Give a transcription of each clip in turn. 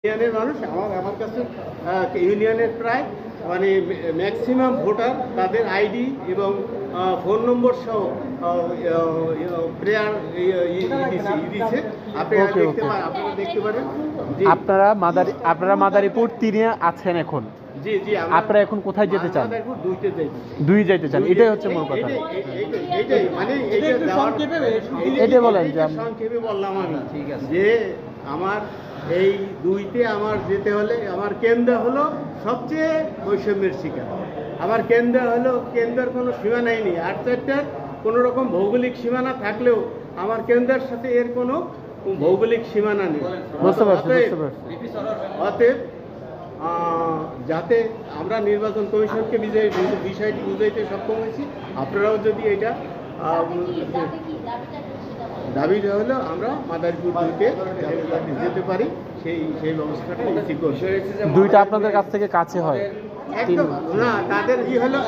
ইউনিয়নের মানুষ আমার কাছে ইউনিয়নের প্রায় মানে ম্যাক্সিমাম ভোটার তাদের আইডি এবং ফোন নম্বর সহ প্রেয়ার দিচ্ছে। আপনারা দেখতে পারেন। আপনারা মাদারীপুর 3-এ আছেন এখন। জি জি, আপনারা এখন কোথায় যেতে চান? দুই যাইতে চান, এটাই হচ্ছে মূল কথা। এইটাই মানে এটা বলেন যে সংক্ষেপে বললাম আমি, ঠিক আছে, যে আমার এই দুইতে আমার যেতে হলে আমার কেন্দ্র হলো সবচেয়ে বৈষম্যের শিকার। আমার কেন্দ্র হলো কেন্দ্রের কোনো সীমানাই নেই, 8-4টার কোনো রকম ভৌগোলিক সীমানা থাকলেও আমার কেন্দ্রের সাথে এর কোনো ভৌগোলিক সীমানা নেই। অতএব যাতে আমরা নির্বাচন কমিশনকে বিষয়টি বুঝাইতে সক্ষম হয়েছি, আপনারাও যদি এটা দাবিটা হলো আমরা মাদারীপুর দুইতে যেতে পারি, সেই ব্যবস্থাটা নিশ্চিত করছি। দুইটা আপনাদের কাছ থেকে কাছে হয় একদম না, তাদের হলো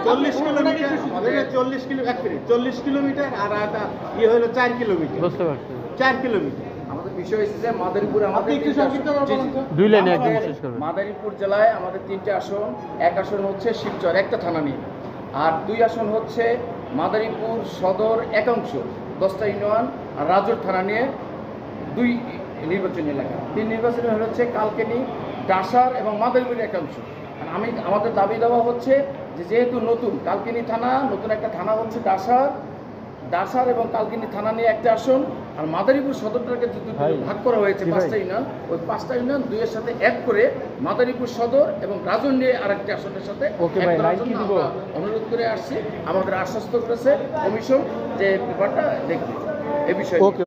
40 কিলোমিটার, 40 কিলোমিটার আর হলো 4 কিলোমিটার। বুঝতে পারছি, 4 কিলোমিটার। আমাদের বিষয় হচ্ছে যে মাদারীপুর দুই লাইনে একদম শেষ করবেন। মাদারীপুর জেলায় আমাদের 3টে আসন। এক আসন হচ্ছে শিবচর, একটা থানা নিয়ে, আর 2 আসন হচ্ছে মাদারীপুর সদর একাংশ 10টা ইউনিয়ন আর রাজুর থানা নিয়ে 2 নির্বাচনী এলাকা। 3 নির্বাচনী হচ্ছে কালকেনি, ডাসার এবং মাদারীপুরের একাংশ। আমাদের দাবি দেওয়া হচ্ছে যে যেহেতু নতুন কালকিনি থানা, নতুন একটা থানা হচ্ছে ডাসার এবং কালকিনি থানা নিয়ে একটা আসন, আর মাদারীপুর সদরটাকে ভাগ করা হয়েছে 5টা ইউনিয়ন। ওই 5টা ইউনিয়ন 2-এর সাথে এক করে মাদারীপুর সদর এবং রাজন নিয়ে আরেকটি আসনের সাথে অনুরোধ করে আসছি। আমাদের আশ্বস্ত করেছে কমিশন যে ব্যাপারটা দেখবে এ বিষয়ে।